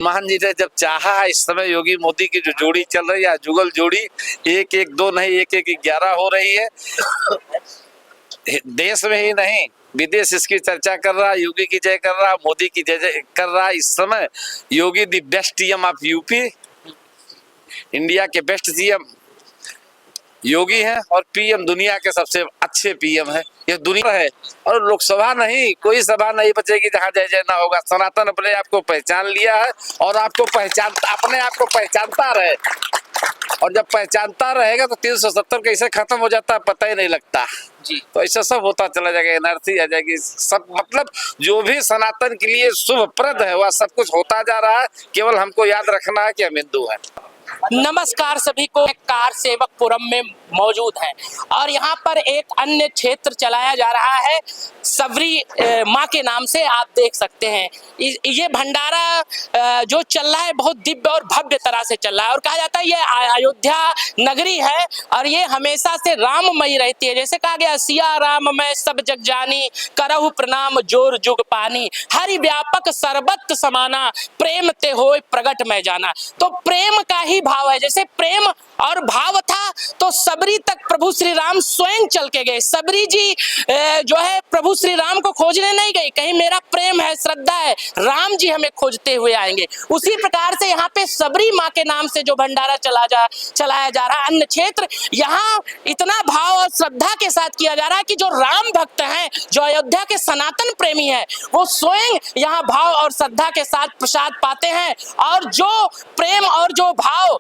मान जी ने जब चाहा, इस समय योगी मोदी की जो जोड़ी चल रही है, जुगल जोड़ी, एक एक दो नहीं, एक एक 11 हो रही है। देश में ही नहीं, विदेश इसकी चर्चा कर रहा, योगी की जय कर रहा, मोदी की जय जय कर रहा। इस समय Yogi the best CM of UP, India के बेस्ट सीएम योगी है, और पीएम दुनिया के सबसे अच्छे पीएम है। ये दुनिया है, और लोकसभा नहीं, कोई सभा नहीं बचेगी जहां जय जय ना होगा। सनातन अपने आप को पहचान लिया है, और आपको अपने आप को पहचानता रहे, और जब पहचानता रहेगा तो 370 कैसे खत्म हो जाता है पता ही नहीं लगता जी। तो ऐसा सब होता चला जाएगा, एनर्जी आ जाएगी सब, मतलब जो भी सनातन के लिए शुभप्रद है वह सब कुछ होता जा रहा है। केवल हमको याद रखना है कि हम हिंदू हैं। नमस्कार सभी को। कार सेवकपुरम में मौजूद है और यहाँ पर एक अन्य क्षेत्र चलाया जा रहा है सबरी माँ के नाम से। आप देख सकते हैं ये भंडारा जो चल रहा है बहुत दिव्य और भव्य तरह से चल रहा है, और कहा जाता है ये अयोध्या नगरी है और ये हमेशा से राममयी रहती है। जैसे कहा गया, सिया राम मैं सब जग जानी, करहु प्रणाम जोर जुग पानी, हरि व्यापक सर्वत्र समाना, प्रेम ते होय प्रगट में जाना। तो प्रेम का ही भाव है। जैसे प्रेम और भाव था तो सबरी तक प्रभु श्री राम स्वयं चल के गए। सबरी जी जो है प्रभु श्री राम को खोजने नहीं गई, कहीं मेरा प्रेम है, श्रद्धा है, राम जी हमें खोजते हुए आएंगे। उसी प्रकार से यहाँ पे सबरी माँ के नाम से जो भंडारा चलाया जा रहा है अन्य क्षेत्र, यहाँ इतना भाव और श्रद्धा के साथ किया जा रहा है कि जो राम भक्त हैं, जो अयोध्या के सनातन प्रेमी हैं, वो स्वयं यहाँ भाव और श्रद्धा के साथ प्रसाद पाते हैं। और जो प्रेम और जो भाव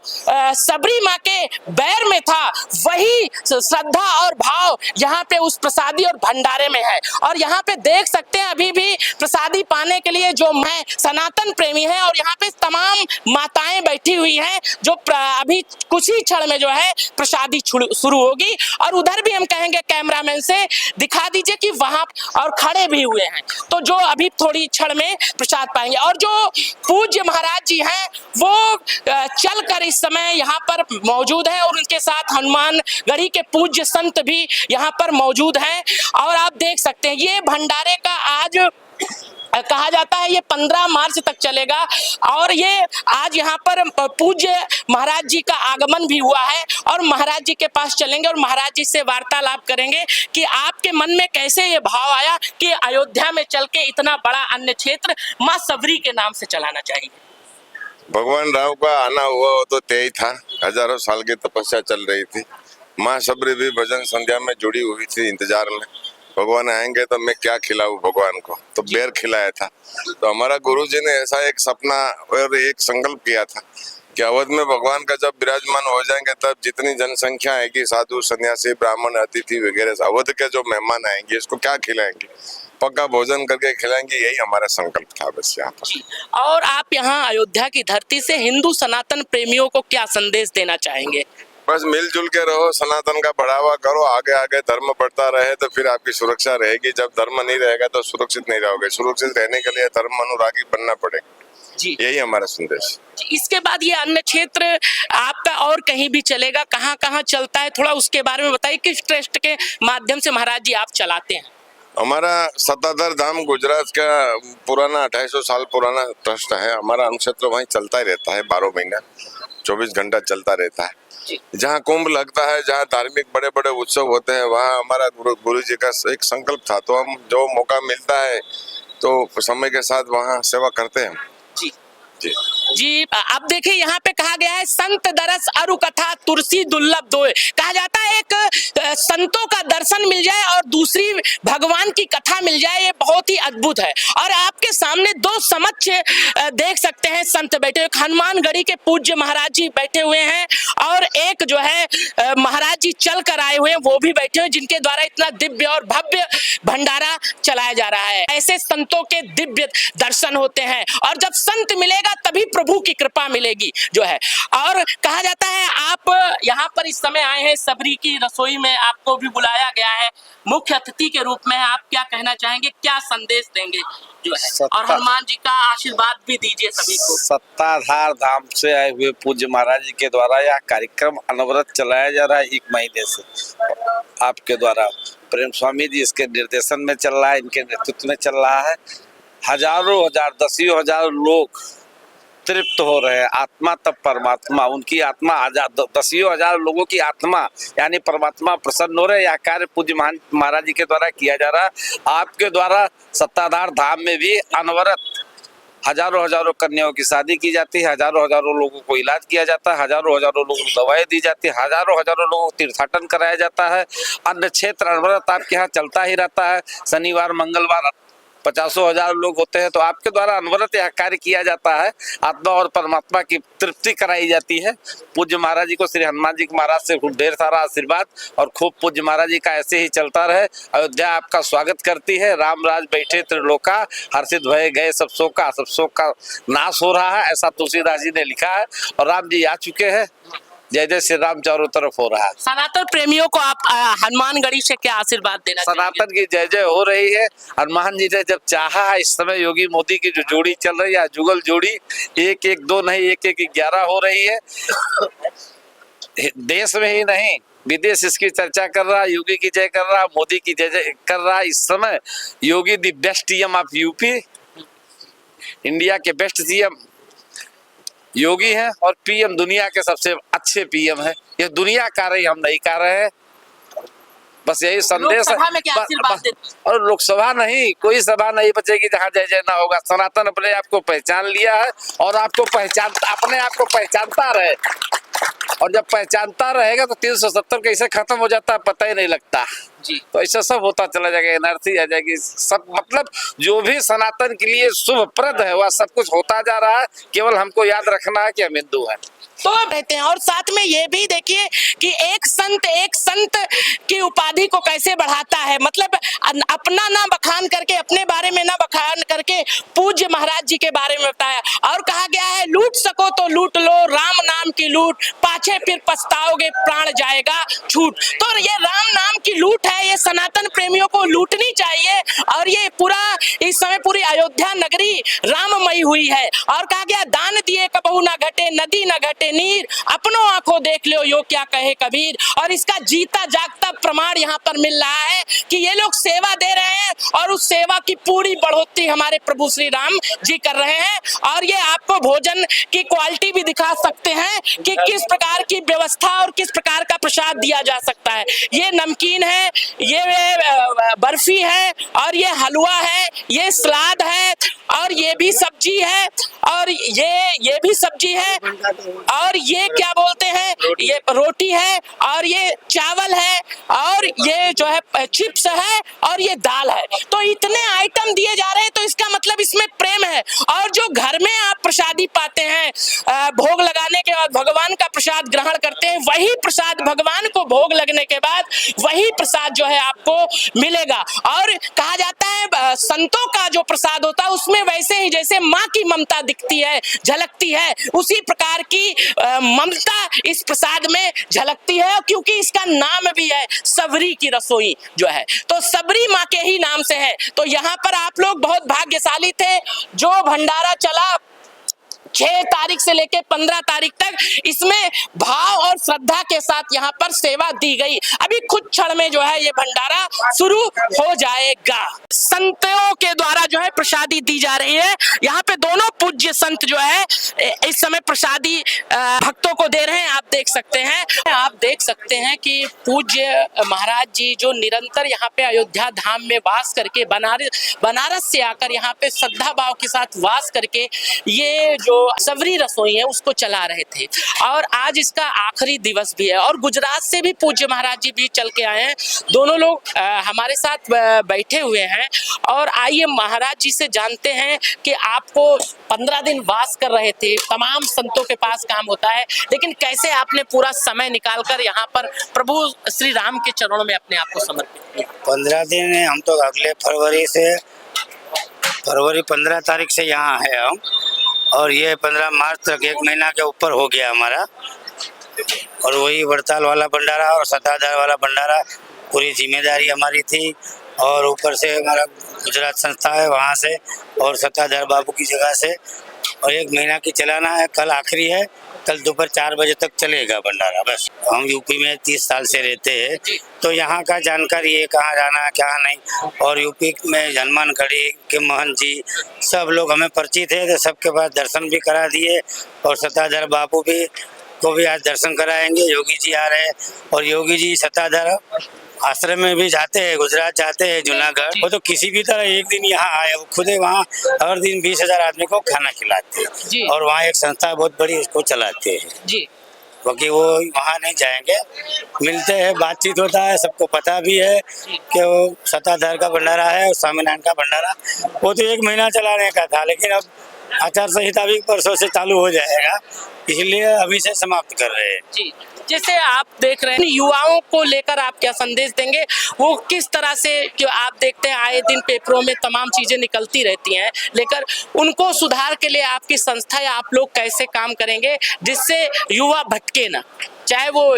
सबरी माँ के बैर में था, वही श्रद्धा और भाव यहाँ पे उस प्रसादी और भंडारे में है। और यहाँ पे देख सकते हैं अभी भी प्रसादी पाने के लिए जो मैं सनातन प्रेमी है, और यहाँ पे तमाम माताएं बैठी हुई हैं जो अभी कुछ ही क्षण में जो है प्रसादी शुरू होगी। और उधर भी हम कहेंगे कैमरामैन से दिखा दीजिए कि वहां और खड़े भी हुए हैं, तो जो अभी थोड़ी क्षण में प्रसाद पाएंगे। और जो पूज्य महाराज जी हैं वो चल कर इस समय यहाँ पर मौजूद है, और उनके साथ हनुमानगढ़ी के पूज्य संत भी यहाँ पर मौजूद हैं। और आप देख सकते हैं ये भंडारे का आज कहा जाता है ये 15 मार्च तक चलेगा, और ये आज यहाँ पर पूज्य महाराज जी का आगमन भी हुआ है, और महाराज जी के पास चलेंगे और महाराज जी से वार्तालाप करेंगे कि आपके मन में कैसे ये भाव आया कि अयोध्या में चल के इतना बड़ा अन्य क्षेत्र माँ सबरी के नाम से चलाना चाहिए। भगवान राम का आना हुआ वो तो तय था, हजारों साल की तपस्या चल रही थी। माँ सबरी भी भजन संध्या में जुड़ी हुई थी इंतजार में, भगवान आएंगे तो मैं क्या खिलाऊं भगवान को, तो बेर खिलाया था। तो हमारा गुरु जी ने ऐसा एक सपना और एक संकल्प किया था कि अवध में भगवान का जब विराजमान हो जाएंगे तब जितनी जनसंख्या आएगी, साधु सन्यासी ब्राह्मण अतिथि वगैरह अवध के जो मेहमान आएंगे इसको क्या खिलाएंगे, पक्का भोजन करके खिलाएंगे। यही हमारा संकल्प था बस यहाँ पर। और आप यहाँ अयोध्या की धरती से हिंदू सनातन प्रेमियों को क्या संदेश देना चाहेंगे? बस मिलजुल के रहो, सनातन का बढ़ावा करो, आगे आगे धर्म बढ़ता रहे तो फिर आपकी सुरक्षा रहेगी। जब धर्म नहीं रहेगा तो सुरक्षित नहीं रहोगे। सुरक्षित रहने के लिए धर्म अनुरागी बनना पड़ेगा जी। यही हमारा संदेश। इसके बाद ये अन्य क्षेत्र आपका और कहीं भी चलेगा, कहाँ कहाँ चलता है, थोड़ा उसके बारे में बताइए। किस ट्रस्ट के माध्यम से महाराज जी आप चलाते हैं? हमारा सत्ताधार धाम गुजरात का पुराना 2800 साल पुराना ट्रस्ट है। हमारा अनुक्षेत्र वहीं चलता ही रहता है, 12 महीना 24 घंटा चलता रहता है। जहाँ कुंभ लगता है, जहाँ धार्मिक बड़े बड़े उत्सव होते हैं, वहाँ हमारा गुरु जी का एक संकल्प था, तो हम जो मौका मिलता है तो समय के साथ वहाँ सेवा करते हैं जी। जी अब देखिए यहाँ पे कहा गया है संत दरस अरु कथा तुलसी दुर्लभ दोए। कहा जाता है एक संतों का दर्शन मिल जाए और दूसरी भगवान की कथा मिल जाए, ये बहुत ही अद्भुत है। और आपके सामने दो समक्ष देख सकते हैं संत बैठे हुए, हनुमानगढ़ी के पूज्य महाराज जी बैठे हुए हैं, और एक जो है महाराज जी चल कर आए हुए हैं वो भी बैठे हुए, जिनके द्वारा इतना दिव्य और भव्य भंडारा चलाया जा रहा है। ऐसे संतों के दिव्य दर्शन होते हैं, और जब संत मिलेगा तभी प्रभु की कृपा मिलेगी जो है। और कहा जाता है आप यहाँ पर इस समय आए हैं, सबरी की रसोई में आपको भी बुलाया गया है मुख्य अतिथि के रूप में। आप क्या कहना चाहेंगे, क्या संदेश देंगे जो है, और हनुमान जी का आशीर्वाद भी दीजिए सभी को। सत्ताधार धाम से आए हुए पूज्य महाराज जी के द्वारा यह कार्यक्रम अनवरत चलाया जा रहा है 1 महीने से। आपके द्वारा प्रेम स्वामी जी इसके निर्देशन में चल रहा है, इनके नेतृत्व में चल रहा है। हजारों हजार, 10,000 लोग तृप्त हो रहे हैं। आत्मा तब परमात्मा, उनकी आत्मा आजाद, दसियों हजार लोगों की आत्मा यानी परमात्मा प्रसन्न हो रहे हैं। यह कार्य पूज्य महाराज जी के द्वारा किया जा रहा है। आपके द्वारा सत्ताधार धाम में भी अनवरत हजारों हजारों कन्याओं की शादी की जाती है, हजारों हजारों लोगों को इलाज किया जाता है, हजारों हजारों लोगों को दवाएं दी जाती है, हजारों हजारों लोगों को तीर्थाटन कराया जाता है। अन्य क्षेत्र अनवरत आपके यहाँ चलता ही रहता है। शनिवार मंगलवार 50,000 लोग होते हैं। तो आपके द्वारा अनवरत यह कार्य किया जाता है। आत्मा और परमात्मा की तृप्ति कराई जाती है। पूज्य महाराज जी को, श्री हनुमान जी महाराज से खूब ढेर सारा आशीर्वाद और खूब पूज्य महाराज जी का ऐसे ही चलता रहे। अयोध्या आपका स्वागत करती है। राम राज बैठे त्रिलोका, हर्षित भय गए सब शोक का नाश हो रहा है, ऐसा तुलसीदास जी ने लिखा है। और राम जी आ चुके हैं। जय जय श्री राम चारों तरफ हो रहा है। सनातन प्रेमियों को आप हनुमानगढ़ी से क्या आशीर्वाद देना सनातन की जय जय हो रही है। हनुमान जी ने जब चाहा है, इस समय योगी मोदी की जो जोड़ी चल रही है, जुगल जोड़ी, 1-1-2 नहीं 1-1-11 हो रही है। देश में ही नहीं विदेश इसकी चर्चा कर रहा, योगी की जय कर रहा, मोदी की जय जय कर रहा। इस समय Yogi the best CM of UP, India के बेस्ट सीएम योगी हैं और पीएम दुनिया के सबसे अच्छे पीएम है। ये दुनिया का रही, हम नहीं कर रहे हैं। बस यही संदेश है। लोकसभा में क्या आशीर्वाद देते? और लोकसभा नहीं, कोई सभा नहीं बचेगी जहाँ जय जय ना होगा। सनातन अपने आप को पहचान लिया है और आपको अपने आप को पहचानता रहे। और जब पहचानता रहेगा तो 370 कैसे खत्म हो जाता है पता ही नहीं लगता जी। तो ऐसा सब होता चला जाएगा, एनर्जी आ जाएगी सब। मतलब जो भी सनातन के लिए शुभप्रद है वह सब कुछ होता जा रहा है। केवल हमको याद रखना है कि हम हिंदू हैं। तो रहते हैं। और साथ में ये भी देखिए कि एक संत की उपाधि को कैसे बढ़ाता है। मतलब अपना ना बखान करके, अपने बारे में ना बखान करके पूज्य महाराज जी के बारे में बताया। और कहा गया है, लूट सको तो लूट लो, राम नाम की लूट, पाछे फिर पछताओगे, प्राण जाएगा छूट। तो ये राम नाम की लूट है, ये सनातन प्रेमियों को लूटनी चाहिए। और ये पूरा इस समय पूरी अयोध्या नगरी राममयी हुई है। और कहा गया, दान दिए कबहू ना घटे, नदी ना घटे नीर, अपनों आंखों देख लो यो क्या कहे कबीर। और इसका जीता जागता प्रमाण यहाँ पर मिल रहा है कि ये लोग सेवा दे रहे हैं और उस सेवा की पूरी बढ़ोतरी हमारे प्रभु श्री राम जी कर रहे हैं। और ये आपको भोजन की क्वालिटी भी दिखा सकते हैं कि किस प्रकार की व्यवस्था और किस प्रकार का प्रसाद दिया जा सकता है। ये नमकीन है, ये बर्फी है, और ये हलवा है, ये सलाद है, और ये भी सब्जी है, और ये भी सब्जी है, और ये क्या बोलते हैं, ये रोटी है, और ये चावल है, और ये जो है चिप्स है, और ये दाल है। तो इतने आइटम दिए जा रहे हैं, तो इसका मतलब इसमें प्रेम है। और जो घर में आप प्रसादी पाते हैं, भोग लगाने के बाद भगवान का प्रसाद ग्रहण करते हैं, वही प्रसाद भगवान को भोग लगने के बाद वही प्रसाद जो है आपको मिलेगा। और कहा जाता है संतों का जो प्रसाद होता है उसमें वैसे ही जैसे माँ की ममता दिखती है, झलकती है, उसी प्रकार की ममता इस प्रसाद में झलकती है। क्योंकि इसका नाम भी है सबरी की रसोई जो है, तो सबरी माँ के ही नाम से है। तो यहाँ पर आप लोग बहुत भाग्यशाली थे। जो भंडारा चला 6 तारीख से लेके 15 तारीख तक, इसमें भाव और श्रद्धा के साथ यहाँ पर सेवा दी गई। अभी कुछ क्षण में जो है ये भंडारा शुरू हो जाएगा। संतों के द्वारा जो है प्रसादी दी जा रही है। यहाँ पे दोनों पूज्य संत जो है इस समय प्रसादी भक्तों को दे रहे हैं। आप देख सकते हैं कि पूज्य महाराज जी जो निरंतर यहाँ पे अयोध्या धाम में वास करके बनारस से आकर यहाँ पे श्रद्धा भाव के साथ वास करके ये जो सबरी रसोई है उसको चला रहे थे। और आज इसका आखिरी दिवस भी है। और गुजरात से भी पूज्य महाराज जी भी चल के आए हैं। दोनों लोग हमारे साथ बैठे हुए हैं। और आइए महाराज जी से जानते हैं कि आपको 15 दिन वास कर रहे थे, तमाम संतों के पास काम होता है, लेकिन कैसे आपने पूरा समय निकालकर यहाँ पर प्रभु श्री राम के चरणों में अपने आप को समर्पित किया? 15 दिन हम तो अगले फरवरी 15 तारीख से यहाँ है हम, और ये 15 मार्च तक 1 महीना के ऊपर हो गया हमारा। और वही वड़ताल वाला भंडारा और सत्ताधार वाला भंडारा पूरी जिम्मेदारी हमारी थी। और ऊपर से हमारा गुजरात संस्था है वहाँ से, और सत्ताधार बाबू की जगह से और 1 महीना की चलाना है। कल आखिरी है, कल दोपहर 4 बजे तक चलेगा भंडारा। बस हम यूपी में 30 साल से रहते हैं, तो यहाँ का जानकारी है कहाँ जाना है कहाँ नहीं। और यूपी में हनुमानगढ़ी के मोहन जी सब लोग हमें परिचित है, तो सबके पास दर्शन भी करा दिए। और सत्ताधार बापू भी को भी आज दर्शन कराएंगे। योगी जी आ रहे हैं और योगी जी सत्ताधार आश्रम में भी जाते हैं, गुजरात जाते हैं, जूनागढ़। वो तो किसी भी तरह एक दिन यहाँ आए, वो खुद वहाँ हर दिन 20,000 आदमी को खाना खिलाते हैं और वहाँ एक संस्था बहुत बड़ी उसको चलाते हैं जी। क्योंकि वो वहाँ नहीं जाएंगे, मिलते हैं, बातचीत होता है, सबको पता भी है कि वो सत्ताधार का भंडारा है और स्वामीनारायण का भंडारा। वो तो 1 महीना चलाने का था, लेकिन अब आचार संहिता भी परसों से चालू हो जाएगा, इसलिए अभी से समाप्त कर रहे हैं। जी, जैसे आप देख रहे हैं युवाओं को लेकर आप क्या संदेश देंगे? वो किस तरह से, जो आप देखते हैं आए दिन पेपरों में तमाम चीजें निकलती रहती हैं, लेकर उनको सुधार के लिए आपकी संस्था या आप लोग कैसे काम करेंगे जिससे युवा भटके ना, चाहे वो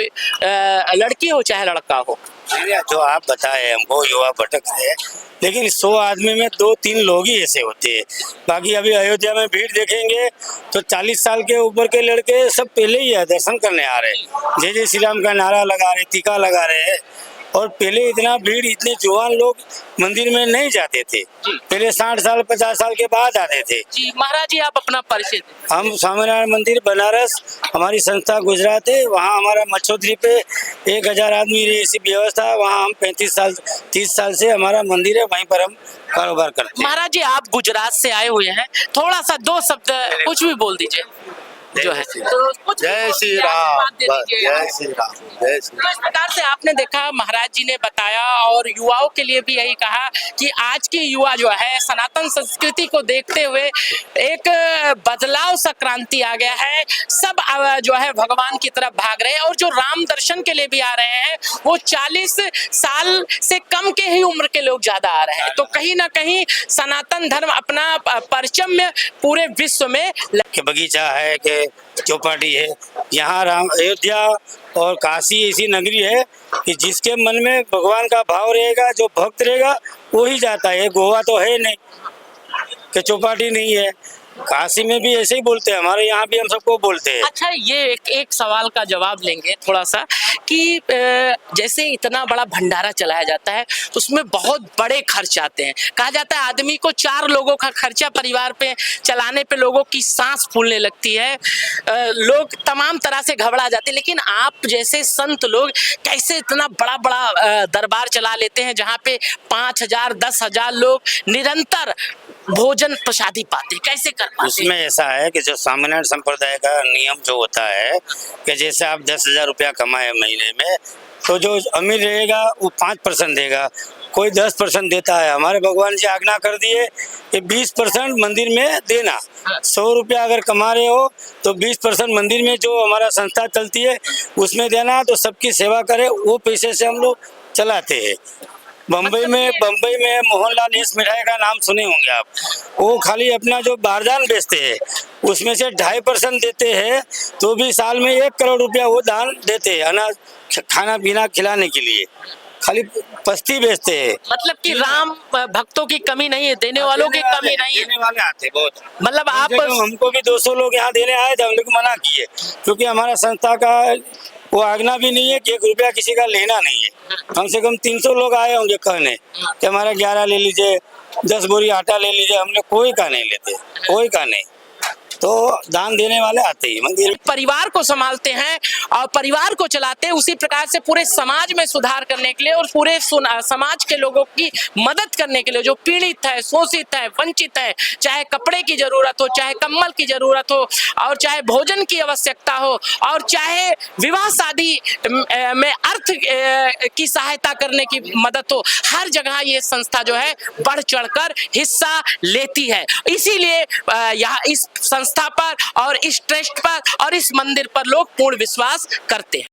लड़की हो चाहे लड़का हो? जो आप बताए हमको युवा भटकते हैं, लेकिन 100 आदमी में 2-3 लोग ही ऐसे होते हैं। बाकी अभी अयोध्या में भीड़ देखेंगे तो 40 साल के ऊपर के लड़के सब पहले ही है दर्शन करने आ रहे हैं, जय जय श्री राम का नारा लगा रहे, टीका लगा रहे हैं। और पहले इतना भीड़, इतने जवान लोग मंदिर में नहीं जाते थे, पहले 60 साल 50 साल के बाद आते थे। जी महाराज जी, आप अपना परिचय दें। हम स्वामीनारायण मंदिर बनारस, हमारी संस्था गुजरात है, वहाँ हमारा मच्छोद्री पे 1000 आदमी ऐसी व्यवस्था है। वहाँ हम 30 साल से हमारा मंदिर है, वहीं पर हम कारोबार करते हैं। महाराज जी, आप गुजरात से आए हुए हैं, थोड़ा सा 2 शब्द कुछ भी बोल दीजिए जो है। तो कुछ जय बोल श्री दीजिए, राम, बात दे बस दीजिए। जय श्री राम, जय श्री तो इस प्रकार से आपने देखा, महाराज जी ने बताया और युवाओं के लिए भी यही कहा कि आज के युवा जो है सनातन संस्कृति को देखते हुए एक बदलाव सा क्रांति आ गया है। सब जो है भगवान की तरफ भाग रहे हैं और जो राम दर्शन के लिए भी आ रहे हैं वो 40 साल से कम के ही उम्र के लोग ज्यादा आ रहे हैं। तो कहीं ना कहीं सनातन धर्म अपना परचम पूरे विश्व में के बगीचा है कि चौपाटी है, यहाँ राम अयोध्या और काशी ऐसी नगरी है कि जिसके मन में भगवान का भाव रहेगा, जो भक्त रहेगा वो ही जाता है। गोवा तो है नहीं कि चौपाटी नहीं है, काशी में भी ऐसे ही बोलते हैं, हमारे यहाँ भी हम सबको बोलते हैं। अच्छा, ये एक सवाल का जवाब लेंगे थोड़ा सा कि जैसे इतना बड़ा भंडारा चलाया जाता है उसमें बहुत बड़े खर्च आते हैं। कहा जाता है आदमी को 4 लोगों का खर्चा परिवार पे चलाने पे लोगों की सांस फूलने लगती है, लोग तमाम तरह से घबरा जाते हैं। लेकिन आप जैसे संत लोग कैसे इतना बड़ा बड़ा दरबार चला लेते हैं जहाँ पे 5,000 10,000 लोग निरंतर भोजन प्रसादी पाते, कैसे कर पाते? उसमें ऐसा है कि जो स्वामीनारायण संप्रदाय का नियम जो होता है कि जैसे आप 10,000 रुपया कमाए महीने में, तो जो अमीर रहेगा वो 5% देगा, कोई 10% देता है। हमारे भगवान जी आज्ञा कर दिए कि 20% मंदिर में देना। 100 रुपया अगर कमा रहे हो तो 20% मंदिर में जो हमारा संस्था चलती है उसमें देना, तो सबकी सेवा करे, वो पैसे से हम लोग चलाते हैं। बम्बई में मोहनलाल यश मिठाई का नाम सुने होंगे आप, वो खाली अपना जो बारदान बेचते हैं उसमें से 2.5% देते हैं, तो भी साल में 1 करोड़ रुपया वो दान देते हैं अनाज खाना पीना खिलाने के लिए। खाली पस्ती बेचते हैं। मतलब कि राम भक्तों की कमी नहीं है, देने वालों की कमी नहीं है। देने वाले आते बहुत, मतलब आप हमको भी 200 लोग यहाँ देने आए थे, हम लोग मना किए क्योंकि हमारा संस्था का वो आज्ञा भी नहीं है कि 1 रुपया किसी का लेना नहीं है। कम से कम 300 लोग आए होंगे कहने कि हमारा 11 ले लीजिए, 10 बोरी आटा ले लीजिए, हमने कोई का नहीं लेते, कोई का नहीं। तो दान देने वाले आते ही मंदिर। परिवार को संभालते हैं और परिवार को चलाते हैं, उसी प्रकार से पूरे समाज में सुधार करने के लिए और पूरे समाज के लोगों की मदद करने के लिए, जो पीड़ित है, शोषित है, वंचित है, चाहे कपड़े की जरूरत हो, चाहे कम्बल की जरूरत हो, और चाहे भोजन की आवश्यकता हो, और चाहे विवाह शादी में अर्थ की सहायता करने की मदद हो, हर जगह ये संस्था जो है बढ़ चढ़कर हिस्सा लेती है। इसीलिए यहाँ इस संस्था पर और इस ट्रस्ट पर और इस मंदिर पर लोग पूर्ण विश्वास करते हैं।